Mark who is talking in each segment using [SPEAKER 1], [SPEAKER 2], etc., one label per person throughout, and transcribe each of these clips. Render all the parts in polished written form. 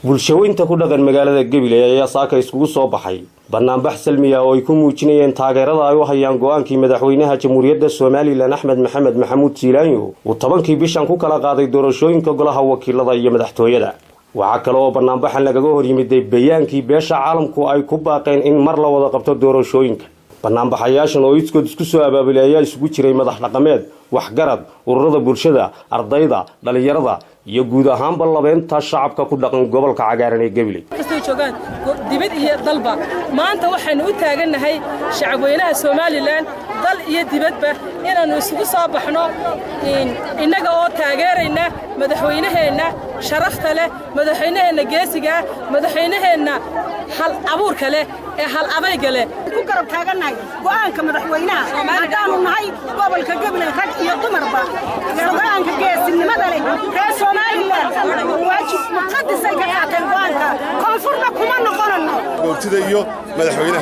[SPEAKER 1] bulshooyinka ku dhaqan magaalada Gabiley ayaa saaka iskugu soo baxay barnaamij salmiya oo ay ku muujinayeen taageerada ay u hayaan go'aankii madaxweynaha Jamhuuriyadda Soomaaliland Axmed Maxamed Maxamuud Siilaanyo uu 10kii bishan ku kala qaaday doorashooyinka golaha wakiilada iyo madaxtooyada. waxa kale oo barnaamijkan lagaga hor yimid bayaankii beesha caalamku ay ku baaqeen in mar la wada qabto doorashooyinka. barnaamijyaashan oo isku soo abaabulaya isugu jiray madax dhaqameed, waxgarad, ururada bulshada, ardayda, dhalinyarada iyo guud ahaan labeenta shacabka ku dhaqan gobolka cagaaran ee Gabiley.
[SPEAKER 2] Kastoo joogan dibad iyo dalba maanta waxaan u taaganahay shacabweynaha Soomaaliland dal iyo dibadba inaanu isugu soo baxno inaga oo taageerayna madaxweynaheena sharafta leh, madaxweynaheena geesiga, madaxweynaheena hal abuurka leh ee hal adayga leh
[SPEAKER 3] ku garab taaganahay go'aanka madaxweynaha maadaama nahay gobolka Gabiley rag iyo dumarba go'aanka geesinimada leh ee Soomaaliland waajib muqaddas ay ka qaateen go'aanka koonfurna kuma noqonayno
[SPEAKER 4] goobtida iyo madaxweyne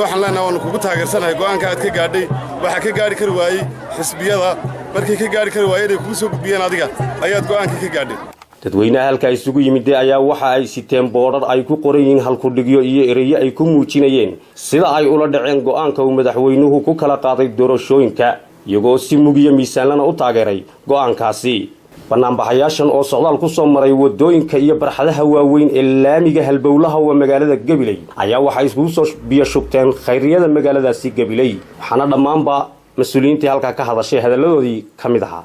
[SPEAKER 4] waxaan leenahay waan kugu taageersanahay go'aanka aad ka gaadhay waxa ka gaari kar waayay xisbiyada markii ka gaari kar waayay ay kugu soo gudbiyeen adiga ayaad go'aanka ka gaadhay. dadweynaha halka isugu yimid ayaa waxa ay siteen boodar ay ku qoran yihiin halku dhigyo iyo ereyo ay ku muujinayeen sida ay ula dhaceen go'aanka uu madaxweynuhu ku kala qaaday doorashooyinka iyagoo si mugiyo miisaanlana u taageeray go'aankaasi. barnaamijyaashan oo socdaal ku soo maray wadooyinka iyo barxadaha waaweyn ee laamiga halbowlaha waa magaalada Gabiley ayaa waxa ay isku soo biyo shubteen khayriyada magaaladaasi Gabiley waxaana dhamaanba mas'uuliyiintii halka ka hadashay hadaladoodii kamid ahaa.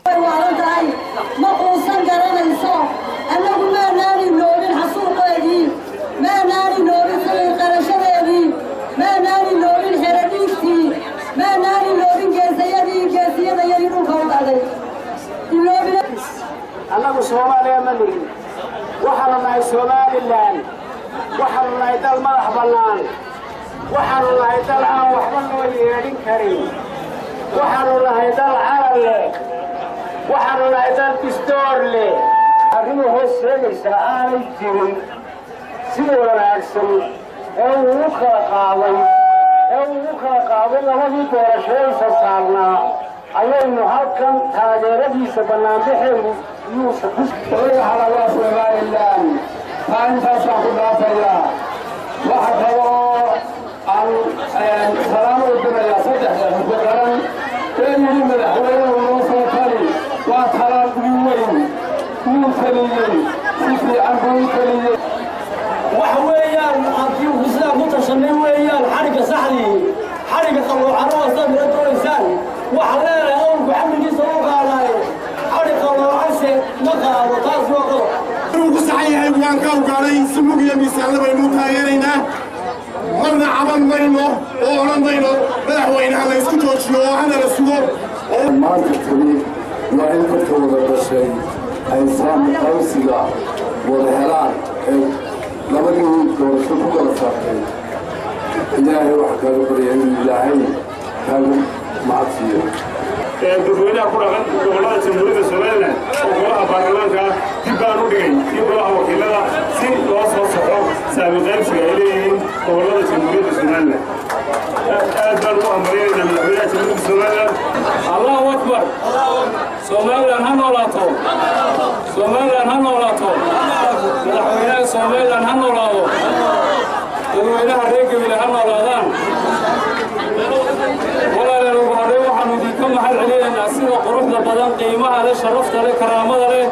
[SPEAKER 5] annagu Soomaaliya ma nihin waxaanu nahay Somaliland waxaanu nahay dal madax bannaan waxaanu nahay dal aan waxba loo yeedhin karin waxaanu nahay dal calan leh waxaanu nahay dal dastuur leh arrimo hoos sheegaysa aanay jirin sida wanaagsan ee uu kala qaaday labadii doorashooyinka saarnaa ayaynu halkan taageeradiisa barnaamijkeenu Yusuf على Somaliland فأنت صاحب الأفضل وحكوا عن سلام الدنيا صدق الفقراء تاني من الحوالي والوصول تاني وأطلع بيوين ممثلين سيفي عنهم ممثلين وحويا أنتيو بسلا متشنين ويا الحركة صحلي حركة قلوا عروسة من الدولسان وحلالة أول بعمل يسوق على حركة قلوا عسى نقع وطاس وقلوا وسعيها وان كانوا قالين سموك يا ميسان لبينو تايرينا مرنا عمل بينه وعلم بينه مدحوينها لا يسكتوا شيء وحنا رسول
[SPEAKER 6] ما تتري وإن كنتوا بالشيء إنسان قوسيا والهلال لما يقولوا شوفوا الفرق إلهي وحكى بريء إلهي كانوا معصية
[SPEAKER 7] dadweynaha ku dhaqan gobolada Jamhuuriyadda Soomaaliland oo golaha baarlamaanka dib baan u dhigay iyo golaha wakiilada si loo soo saxo saamiqaybsiga ay leeyihiin gobolada Jamhuuriyadda Soomaaliland. aad baan u amraynaynaa madaxweynaha Jamhuuriyadda Soomaaliland. Allahu Akbar. Soomaaliland ha noolaato. Soomaaliland ha noolaato. madaxweynaha Soomaaliland ha noolaado. dadweynaha reer Gabiley ha noolaadaan. محل علينا سوى قروحنا بدن قيمها له شرفت له كرامة له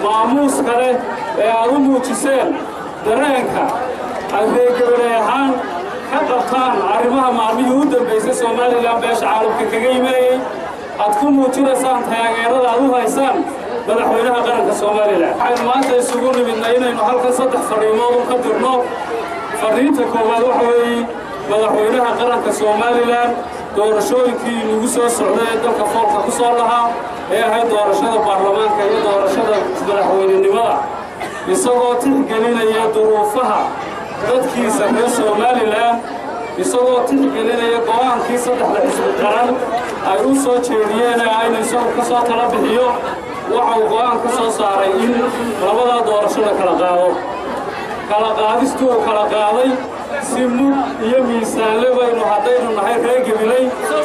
[SPEAKER 7] ماموس له أظن وتسيل درينك هذه قبليهان حققان عرمها معلومة يهودا بيس الصومالي لا بيش عارف كجيمة أتكون موجودة سان تياجر هذا هو إنسان بدحوينها قرن الصومالي لا حين ما أنت يسوون من هنا إنه هالك صدق فريمة وقدرنا فريتك وضوحي بدحوينها قرن الصومالي لا doorashooyinkii lagu soo socday dalka foolka ku soo lahaa ee ahayd doorashada baarlamaanka iyo doorashada madaxweynenimada isagoo tixgelinaya duruufaha dadkiisa reer Somaliland isagoo tixgelinaya go'aankii saddexda xisbi qaran ay u soo jeediyeen inay soo ka soo tala bixiyo waxa uu go'aan ka soo saaray in labada doorashada kala qaadistu kala qaaday سمو يميسان لبينو هدينو نحي ريق بلي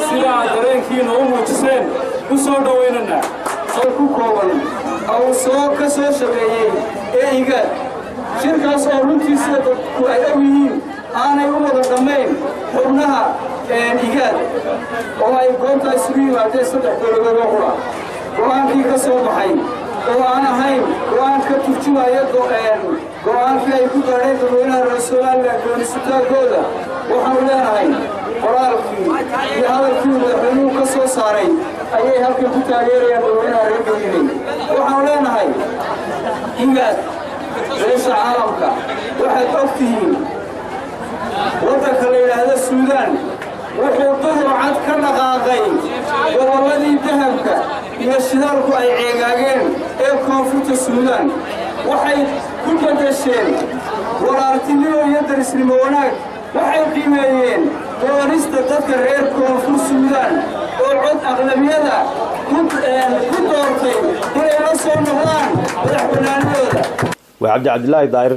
[SPEAKER 7] سيلا درينكينو وموجسين وصول دويننا سوكو كوبان أو سوك سوشبيين إيغا kaas oo runtiisa dadku ay og yihiin aanay u wada dhammayn xubnaha igaad oo ay goobta isugu yimaadeen 3 dowladood oo qura go'aankii ka soo baxay oo aan ahayn go'aan ka turjumaya go'aankii ay ku gaadheen dadweynaha reer Somaliland goonisitaagooda waxaanu leenahay qoraalkii iyo hadalkii madaxweynuhu ka soo saaray ayay halkan ku taageerayaan dadweynaha reer Galmudug waxaanu leenahay igaad beesha caalamka waxaad ogtihiin waddanka la yidhaahdo Suudaan wuxuu duhur cad ka dhaqaaqay gobolladii dahabka iyo shidaalku ay ceegaageen ee koonfurta Suudaan waxay ku bedesheen walaaltinimo iyo darisnimo wanaag waxay qiimeeyeen doonista dadka reer koonfur Suudaan oo cod aqlabiyada ku doortay inay la soo noqdaan madaxbannaanidooda
[SPEAKER 1] وعبد الله داير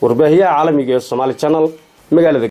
[SPEAKER 1] ورباهية عالمية Somali Channel مقالة